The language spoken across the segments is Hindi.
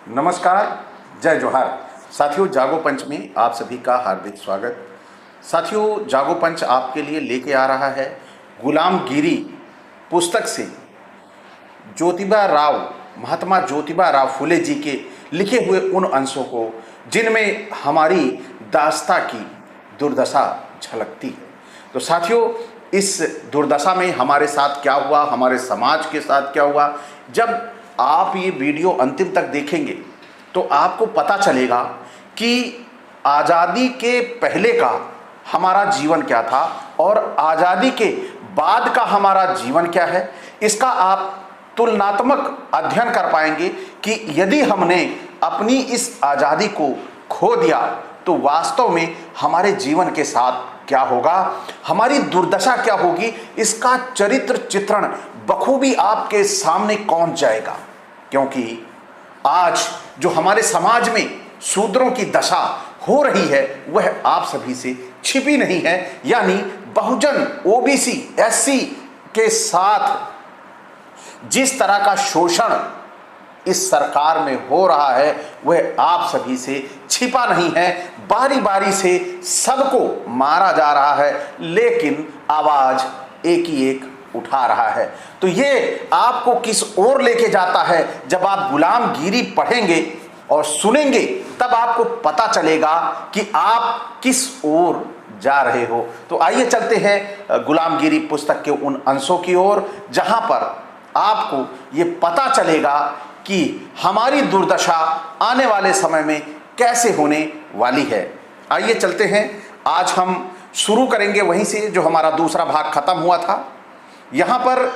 नमस्कार, जय जोहार। साथियों, जागो पंच में आप सभी का हार्दिक स्वागत। साथियों, जागो पंच आपके लिए लेके आ रहा है गुलामगिरी पुस्तक से महात्मा ज्योतिबा राव फुले जी के लिखे हुए उन अंशों को जिनमें हमारी दास्ता की दुर्दशा झलकती है। तो साथियों, इस दुर्दशा में हमारे साथ क्या हुआ, हमारे समाज के साथ क्या हुआ, जब आप ये वीडियो अंतिम तक देखेंगे तो आपको पता चलेगा कि आज़ादी के पहले का हमारा जीवन क्या था और आज़ादी के बाद का हमारा जीवन क्या है। इसका आप तुलनात्मक अध्ययन कर पाएंगे कि यदि हमने अपनी इस आज़ादी को खो दिया तो वास्तव में हमारे जीवन के साथ क्या होगा, हमारी दुर्दशा क्या होगी। इसका चरित्र चित्रण बखूबी आपके सामने पहुंच जाएगा, क्योंकि आज जो हमारे समाज में शूद्रों की दशा हो रही है वह आप सभी से छिपी नहीं है। यानी बहुजन, ओबीसी, एससी के साथ जिस तरह का शोषण इस सरकार में हो रहा है वह आप सभी से छिपा नहीं है। बारी बारी से सबको मारा जा रहा है, लेकिन आवाज एक ही एक उठा रहा है। तो ये आपको किस ओर लेके जाता है, जब आप गुलामगिरी पढ़ेंगे और सुनेंगे तब आपको पता चलेगा कि आप किस ओर जा रहे हो। तो आइए चलते हैं गुलामगिरी पुस्तक के उन अंशों की ओर जहां पर आपको ये पता चलेगा कि हमारी दुर्दशा आने वाले समय में कैसे होने वाली है। आइए चलते हैं। आज हम शुरू करेंगे वहीं से जो हमारा दूसरा भाग खत्म हुआ था। यहाँ पर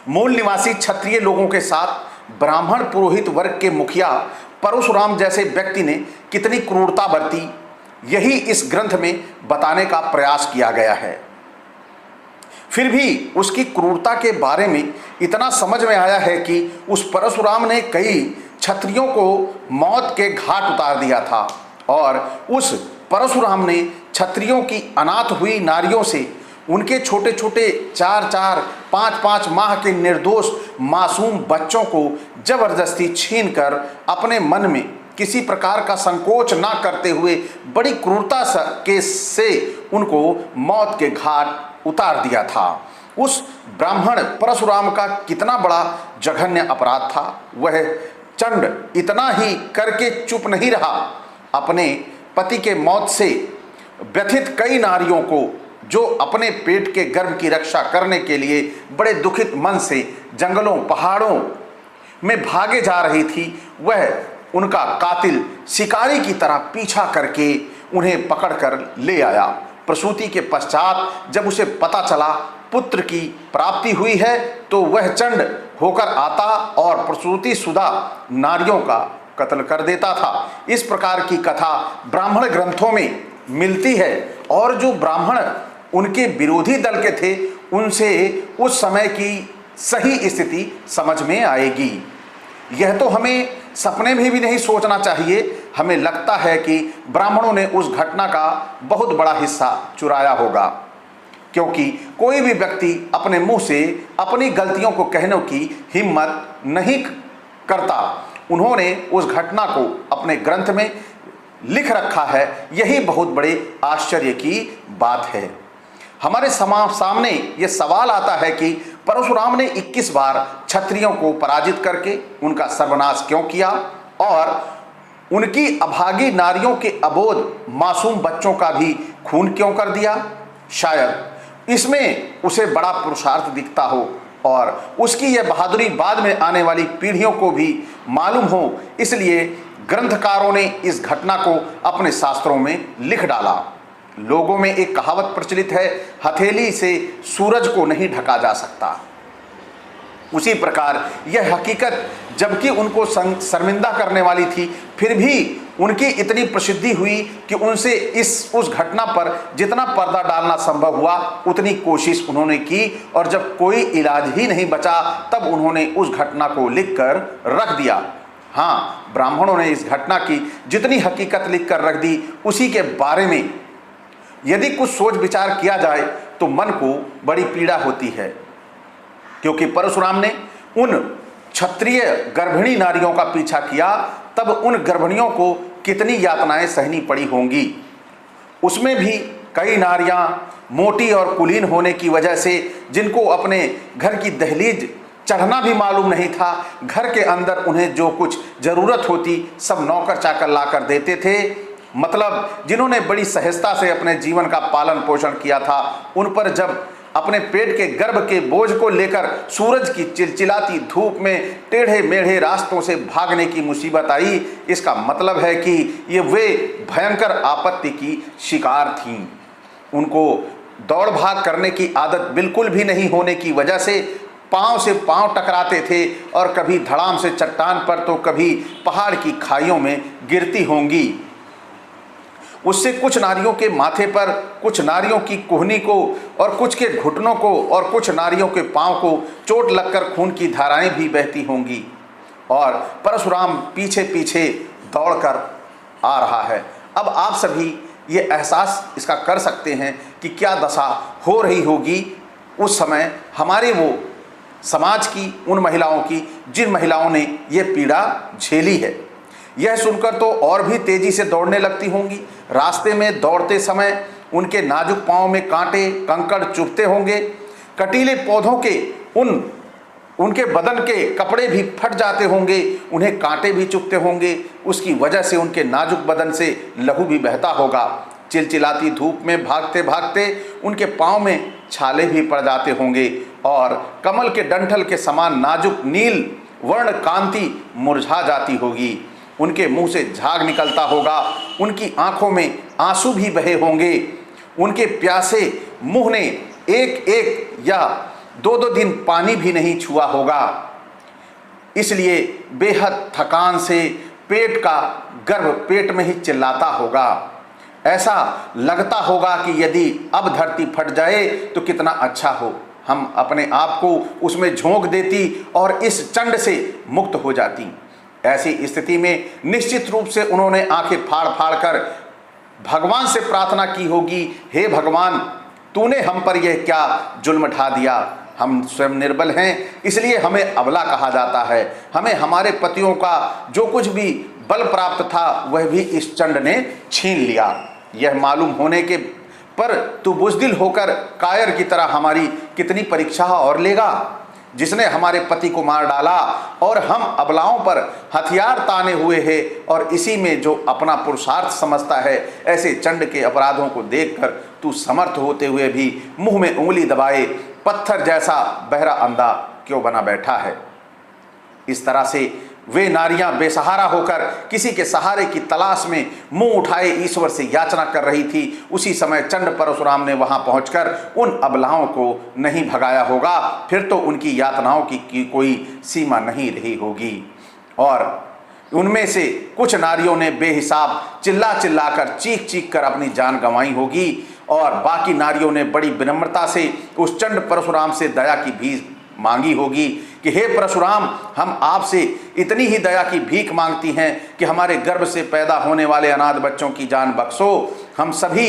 मूल निवासी क्षत्रिय लोगों के साथ ब्राह्मण पुरोहित वर्ग के मुखिया परशुराम जैसे व्यक्ति ने कितनी क्रूरता बरती, यही इस ग्रंथ में बताने का प्रयास किया गया है। फिर भी उसकी क्रूरता के बारे में इतना समझ में आया है कि उस परशुराम ने कई क्षत्रियों को मौत के घाट उतार दिया था और उस परशुराम ने क्षत्रियों की अनाथ हुई नारियों से उनके छोटे छोटे 4-4, 5-5 माह के निर्दोष मासूम बच्चों को जबरदस्ती छीनकर अपने मन में किसी प्रकार का संकोच ना करते हुए बड़ी क्रूरता से उनको मौत के घाट उतार दिया था। उस ब्राह्मण परशुराम का कितना बड़ा जघन्य अपराध था। वह चंड इतना ही करके चुप नहीं रहा, अपने पति के मौत से व्यथित कई नारियों को जो अपने पेट के गर्भ की रक्षा करने के लिए बड़े दुखित मन से जंगलों पहाड़ों में भागे जा रही थी, वह उनका कातिल शिकारी की तरह पीछा करके उन्हें पकड़कर ले आया। प्रसूति के पश्चात जब उसे पता चला पुत्र की प्राप्ति हुई है तो वह चंड होकर आता और प्रसूति सुधा नारियों का कत्ल कर देता था। इस प्रकार की कथा ब्राह्मण ग्रंथों में मिलती है और जो ब्राह्मण उनके विरोधी दल के थे उनसे उस समय की सही स्थिति समझ में आएगी। यह तो हमें सपने में भी नहीं सोचना चाहिए। हमें लगता है कि ब्राह्मणों ने उस घटना का बहुत बड़ा हिस्सा चुराया होगा, क्योंकि कोई भी व्यक्ति अपने मुंह से अपनी गलतियों को कहने की हिम्मत नहीं करता। उन्होंने उस घटना को अपने ग्रंथ में लिख रखा है, यही बहुत बड़े आश्चर्य की बात है। हमारे सामने ये सवाल आता है कि परशुराम ने 21 बार क्षत्रियों को पराजित करके उनका सर्वनाश क्यों किया और उनकी अभागी नारियों के अबोध मासूम बच्चों का भी खून क्यों कर दिया। शायद इसमें उसे बड़ा पुरुषार्थ दिखता हो और उसकी यह बहादुरी बाद में आने वाली पीढ़ियों को भी मालूम हो, इसलिए ग्रंथकारों ने इस घटना को अपने शास्त्रों में लिख डाला। लोगों में एक कहावत प्रचलित है, हथेली से सूरज को नहीं ढका जा सकता। उसी प्रकार यह हकीकत जबकि उनको शर्मिंदा करने वाली थी, फिर भी उनकी इतनी प्रसिद्धि हुई कि उनसे उस घटना पर जितना पर्दा डालना संभव हुआ उतनी कोशिश उन्होंने की और जब कोई इलाज ही नहीं बचा तब उन्होंने उस घटना को लिखकर रख दिया। हाँ, ब्राह्मणों ने इस घटना की जितनी हकीकत लिखकर रख दी उसी के बारे में यदि कुछ सोच विचार किया जाए तो मन को बड़ी पीड़ा होती है, क्योंकि परशुराम ने उन क्षत्रिय गर्भिणी नारियों का पीछा किया, तब उन गर्भिणियों को कितनी यातनाएं सहनी पड़ी होंगी। उसमें भी कई नारियां मोटी और कुलीन होने की वजह से, जिनको अपने घर की दहलीज चढ़ना भी मालूम नहीं था, घर के अंदर उन्हें जो कुछ ज़रूरत होती सब नौकर चाकर ला कर देते थे। मतलब जिन्होंने बड़ी सहजता से अपने जीवन का पालन पोषण किया था, उन पर जब अपने पेट के गर्भ के बोझ को लेकर सूरज की चिलचिलाती धूप में टेढ़े मेढ़े रास्तों से भागने की मुसीबत आई, इसका मतलब है कि ये वे भयंकर आपत्ति की शिकार थीं। उनको दौड़ भाग करने की आदत बिल्कुल भी नहीं होने की वजह से पांव से पांव टकराते थे और कभी धड़ाम से चट्टान पर तो कभी पहाड़ की खाइयों में गिरती होंगी। उससे कुछ नारियों के माथे पर, कुछ नारियों की कुहनी को और कुछ के घुटनों को और कुछ नारियों के पांव को चोट लगकर खून की धाराएं भी बहती होंगी। और परशुराम पीछे पीछे दौड़कर आ रहा है। अब आप सभी ये एहसास इसका कर सकते हैं कि क्या दशा हो रही होगी उस समय हमारे वो समाज की उन महिलाओं की, जिन महिलाओं ने ये पीड़ा झेली है। यह सुनकर तो और भी तेजी से दौड़ने लगती होंगी। रास्ते में दौड़ते समय उनके नाजुक पांव में कांटे कंकड़ चुभते होंगे। कटीले पौधों के उनके बदन के कपड़े भी फट जाते होंगे, उन्हें कांटे भी चुभते होंगे। उसकी वजह से उनके नाजुक बदन से लहू भी बहता होगा। चिलचिलाती धूप में भागते भागते उनके पांव में छाले भी पड़ जाते होंगे और कमल के डंठल के समान नाजुक नील वर्ण कांति मुरझा जाती होगी। उनके मुंह से झाग निकलता होगा, उनकी आंखों में आंसू भी बहे होंगे। उनके प्यासे मुंह ने एक एक या दो दो दिन पानी भी नहीं छुआ होगा। इसलिए बेहद थकान से पेट का गर्भ पेट में ही चिल्लाता होगा। ऐसा लगता होगा कि यदि अब धरती फट जाए तो कितना अच्छा हो, हम अपने आप को उसमें झोंक देती और इस चंड से मुक्त हो जाती। ऐसी स्थिति में निश्चित रूप से उन्होंने आंखें फाड़ फाड़ कर भगवान से प्रार्थना की होगी, हे भगवान, तूने हम पर यह क्या जुल्म ढा दिया। हम स्वयं निर्बल हैं, इसलिए हमें अबला कहा जाता है। हमें हमारे पतियों का जो कुछ भी बल प्राप्त था वह भी इस चंड ने छीन लिया। यह मालूम होने के पर तू बुज़दिल होकर कायर की तरह हमारी कितनी परीक्षा और लेगा। जिसने हमारे पति को मार डाला और हम अबलाओं पर हथियार ताने हुए हैं और इसी में जो अपना पुरुषार्थ समझता है, ऐसे चंड के अपराधों को देखकर तू समर्थ होते हुए भी मुंह में उंगली दबाए पत्थर जैसा बहरा अंधा क्यों बना बैठा है। इस तरह से वे नारियां बेसहारा होकर किसी के सहारे की तलाश में मुंह उठाए ईश्वर से याचना कर रही थी। उसी समय चंड परशुराम ने वहां पहुंचकर उन अबलाओं को नहीं भगाया होगा, फिर तो उनकी यातनाओं की कोई सीमा नहीं रही होगी। और उनमें से कुछ नारियों ने बेहिसाब चिल्ला चिल्लाकर चीख चीख कर अपनी जान गंवाई होगी और बाकी नारियों ने बड़ी विनम्रता से उस चंड परशुराम से दया की भीख मांगी होगी कि हे परशुराम, हम आपसे इतनी ही दया की भीख मांगती हैं कि हमारे गर्भ से पैदा होने वाले अनाथ बच्चों की जान बख्शो। हम सभी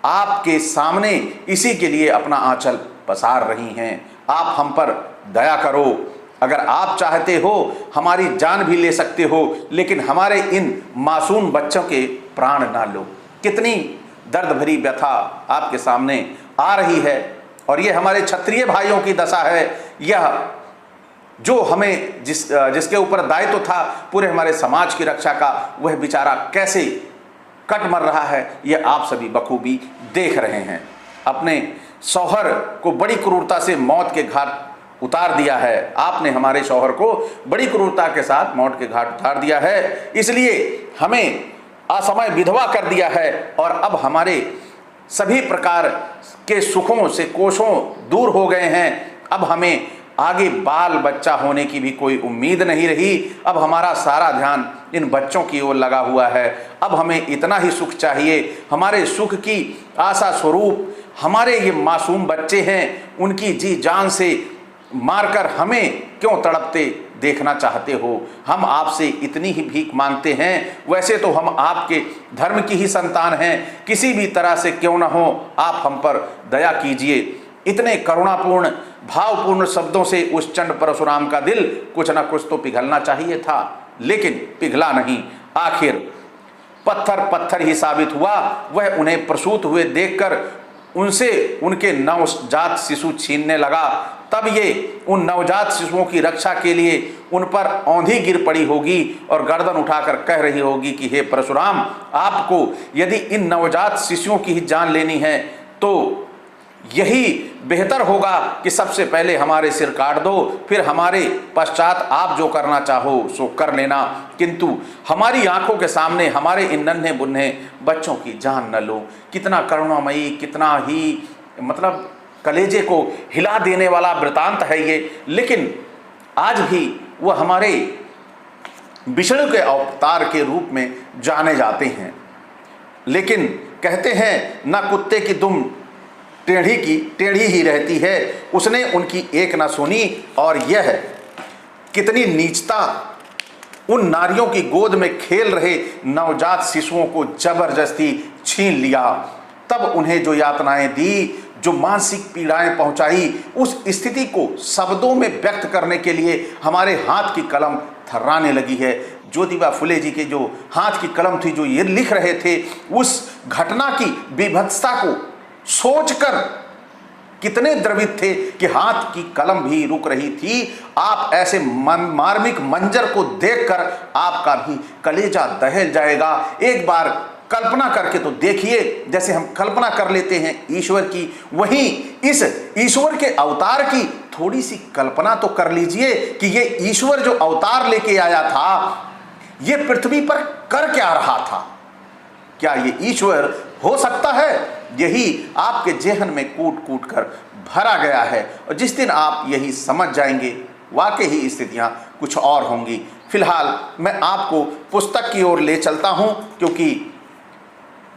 आपके सामने इसी के लिए अपना आंचल पसार रही हैं। आप हम पर दया करो। अगर आप चाहते हो हमारी जान भी ले सकते हो, लेकिन हमारे इन मासूम बच्चों के प्राण ना लो। कितनी दर्द भरी व्यथा आपके सामने आ रही है। और ये हमारे क्षत्रिय भाइयों की दशा है। यह जो हमें जिसके ऊपर दायित्व था पूरे हमारे समाज की रक्षा का, वह बेचारा कैसे कट मर रहा है, यह आप सभी बखूबी देख रहे हैं। अपने शौहर को बड़ी क्रूरता से मौत के घाट उतार दिया है। आपने हमारे शौहर को बड़ी क्रूरता के साथ मौत के घाट उतार दिया है, इसलिए हमें असमय विधवा कर दिया है और अब हमारे सभी प्रकार के सुखों से कोसों दूर हो गए हैं। अब हमें आगे बाल बच्चा होने की भी कोई उम्मीद नहीं रही। अब हमारा सारा ध्यान इन बच्चों की ओर लगा हुआ है। अब हमें इतना ही सुख चाहिए। हमारे सुख की आशा स्वरूप हमारे ये मासूम बच्चे हैं, उनकी जी जान से मारकर हमें क्यों तड़पते देखना चाहते हो। हम आपसे इतनी ही भीख मांगते हैं। वैसे तो हम आपके धर्म की ही संतान हैं, किसी भी तरह से क्यों न हो आप हम पर दया कीजिए। इतने करुणापूर्ण भावपूर्ण शब्दों से उस चंड परशुराम का दिल कुछ ना कुछ तो पिघलना चाहिए था, लेकिन पिघला नहीं। आखिर पत्थर पत्थर ही साबित हुआ। वह उन्हें प्रसूत हुए देखकर उनसे उनके नवजात शिशु छीनने लगा। तब ये उन नवजात शिशुओं की रक्षा के लिए उन पर औंधी गिर पड़ी होगी और गर्दन उठाकर कह रही होगी कि हे परशुराम, आपको यदि इन नवजात शिशुओं की ही जान लेनी है तो यही बेहतर होगा कि सबसे पहले हमारे सिर काट दो, फिर हमारे पश्चात आप जो करना चाहो सो कर लेना, किंतु हमारी आंखों के सामने हमारे इन नन्हे बुन्हे बच्चों की जान न लो। कितना करुणामयी, कितना ही मतलब कलेजे को हिला देने वाला वृतांत है ये। लेकिन आज भी वह हमारे विष्णु के अवतार के रूप में जाने जाते हैं। लेकिन कहते हैं न कुत्ते की दुम टेढ़ी की टेढ़ी ही रहती है, उसने उनकी एक ना सुनी। और यह कितनी नीचता, उन नारियों की गोद में खेल रहे नवजात शिशुओं को जबरदस्ती छीन लिया। तब उन्हें जो यातनाएं दी, जो मानसिक पीड़ाएं पहुंचाई, उस स्थिति को शब्दों में व्यक्त करने के लिए हमारे हाथ की कलम थर्राने लगी है। ज्योतिबा फुले जी के जो हाथ की कलम थी, जो ये लिख रहे थे, उस घटना की बीभत्सता को सोचकर कितने द्रवित थे कि हाथ की कलम भी रुक रही थी। आप ऐसे मार्मिक मंजर को देखकर आपका भी कलेजा दहल जाएगा। एक बार कल्पना करके तो देखिए, जैसे हम कल्पना कर लेते हैं ईश्वर की, वहीं इस ईश्वर के अवतार की थोड़ी सी कल्पना तो कर लीजिए कि ये ईश्वर जो अवतार लेके आया था, ये पृथ्वी पर कर क्या रहा था। क्या ये ईश्वर हो सकता है? यही आपके जेहन में कूट कूट कर भरा गया है। और जिस दिन आप यही समझ जाएंगे, वाकई ही स्थितियां कुछ और होंगी। फिलहाल मैं आपको पुस्तक की ओर ले चलता हूं, क्योंकि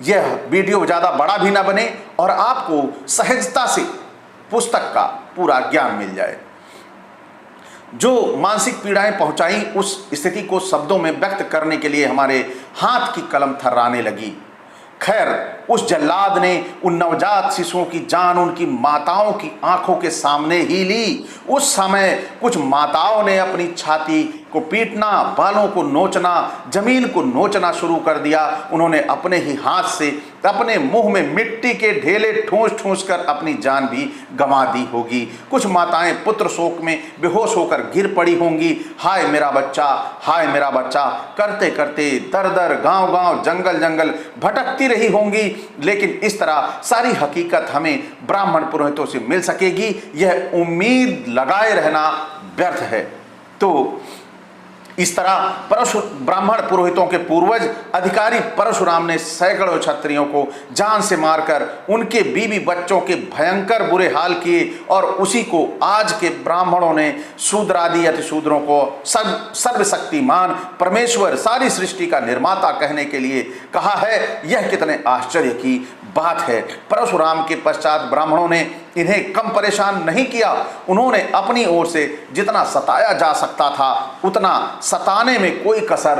यह वीडियो ज़्यादा बड़ा भी ना बने और आपको सहजता से पुस्तक का पूरा ज्ञान मिल जाए। जो मानसिक पीड़ाएं पहुंचाई, उस स्थिति को शब्दों में व्यक्त करने के लिए हमारे हाथ की कलम थर्राने लगी। खैर, उस जल्लाद ने उन नवजात शिशुओं की जान उनकी माताओं की आंखों के सामने ही ली। उस समय कुछ माताओं ने अपनी छाती को पीटना, बालों को नोचना, जमीन को नोचना शुरू कर दिया। उन्होंने अपने ही हाथ से अपने मुंह में मिट्टी के ढेले ठूंस ठूंस कर अपनी जान भी गंवा दी होगी। कुछ माताएं पुत्र शोक में बेहोश होकर गिर पड़ी होंगी। हाय मेरा बच्चा, हाय मेरा बच्चा करते करते दर दर गांव गांव जंगल जंगल भटकती रही होंगी। लेकिन इस तरह सारी हकीकत हमें ब्राह्मण पुरोहितों से मिल सकेगी, यह उम्मीद लगाए रहना व्यर्थ है। तो इस तरह ब्राह्मण पुरोहितों के पूर्वज अधिकारी परशुराम ने सैकड़ों क्षत्रियों को जान से मारकर उनके बीवी बच्चों के भयंकर बुरे हाल किए। और उसी को आज के ब्राह्मणों ने शूद्रादि अतिशूद्रों को सर्वशक्तिमान परमेश्वर, सारी सृष्टि का निर्माता कहने के लिए कहा है। यह कितने आश्चर्य की बात है। परशुराम के पश्चात ब्राह्मणों ने इन्हें कम परेशान नहीं किया। उन्होंने अपनी ओर से जितना सताया जा सकता था उतना सताने में कोई कसर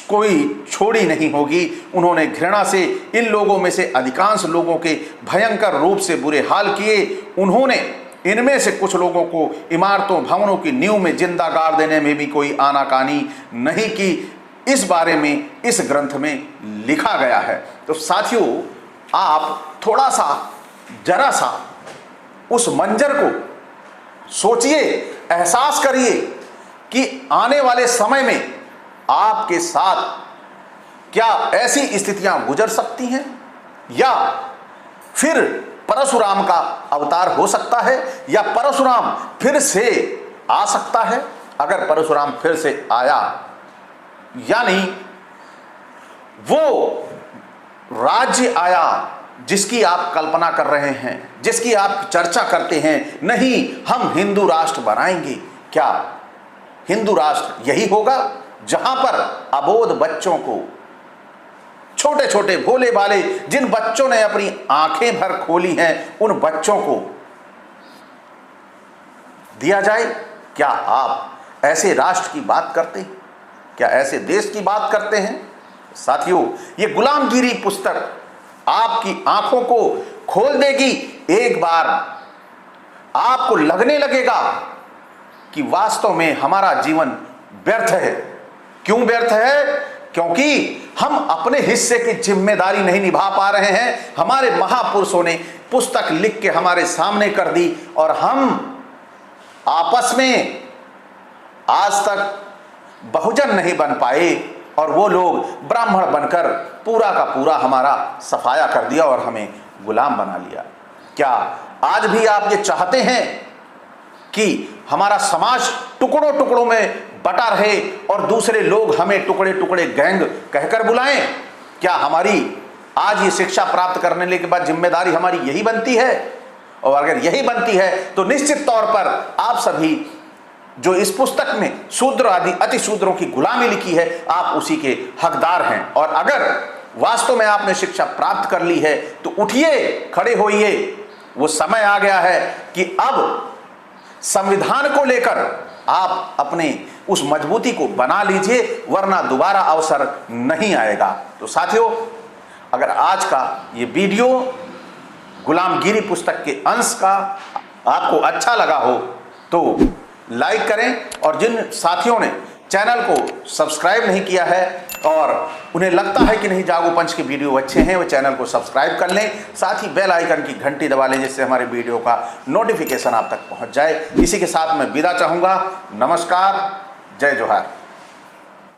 कोई छोड़ी नहीं होगी। उन्होंने घृणा से इन लोगों में से अधिकांश लोगों के भयंकर रूप से बुरे हाल किए। उन्होंने इनमें से कुछ लोगों को इमारतों भवनों की नींव में जिंदा गाड़ देने में भी कोई आनाकानी नहीं की। इस बारे में इस ग्रंथ में लिखा गया है। तो साथियों, आप थोड़ा सा जरा सा उस मंजर को सोचिए, एहसास करिए कि आने वाले समय में आपके साथ क्या ऐसी स्थितियां गुजर सकती हैं, या फिर परशुराम का अवतार हो सकता है, या परशुराम फिर से आ सकता है। अगर परशुराम फिर से आया, यानी वो राज्य आया जिसकी आप कल्पना कर रहे हैं, जिसकी आप चर्चा करते हैं, नहीं हम हिंदू राष्ट्र बनाएंगे। क्या हिंदू राष्ट्र यही होगा जहां पर अबोध बच्चों को, छोटे छोटे भोले भाले जिन बच्चों ने अपनी आंखें भर खोली हैं, उन बच्चों को दिया जाए? क्या आप ऐसे राष्ट्र की बात करते हैं? क्या ऐसे देश की बात करते हैं? साथियों, ये गुलामगिरी पुस्तक आपकी आंखों को खोल देगी। एक बार आपको लगने लगेगा कि वास्तव में हमारा जीवन व्यर्थ है। क्यों व्यर्थ है? क्योंकि हम अपने हिस्से की जिम्मेदारी नहीं निभा पा रहे हैं। हमारे महापुरुषों ने पुस्तक लिख के हमारे सामने कर दी और हम आपस में आज तक बहुजन नहीं बन पाए और वो लोग ब्राह्मण बनकर पूरा का पूरा हमारा सफाया कर दिया और हमें गुलाम बना लिया। क्या आज भी आप ये चाहते हैं कि हमारा समाज टुकड़ों टुकड़ों में बटा रहे और दूसरे लोग हमें टुकड़े टुकड़े गैंग कहकर बुलाएं? क्या हमारी आज ये शिक्षा प्राप्त करने के बाद जिम्मेदारी हमारी यही बनती है? और अगर यही बनती है तो निश्चित तौर पर आप सभी जो इस पुस्तक में शूद्र आदि अति शूद्रों की गुलामी लिखी है, आप उसी के हकदार हैं। और अगर वास्तव में आपने शिक्षा प्राप्त कर ली है तो उठिए, खड़े होइए। वो समय आ गया है कि अब संविधान को लेकर आप अपने उस मजबूती को बना लीजिए, वरना दोबारा अवसर नहीं आएगा। तो साथियों, अगर आज का ये वीडियो गुलामगिरी पुस्तक के अंश का आपको अच्छा लगा हो तो लाइक करें, और जिन साथियों ने चैनल को सब्सक्राइब नहीं किया है और उन्हें लगता है कि नहीं जागो पंच के वीडियो अच्छे हैं, वो चैनल को सब्सक्राइब कर लें, साथ ही बेल आइकन की घंटी दबा लें जिससे हमारे वीडियो का नोटिफिकेशन आप तक पहुंच जाए। इसी के साथ मैं विदा चाहूँगा। नमस्कार, जय जोहार।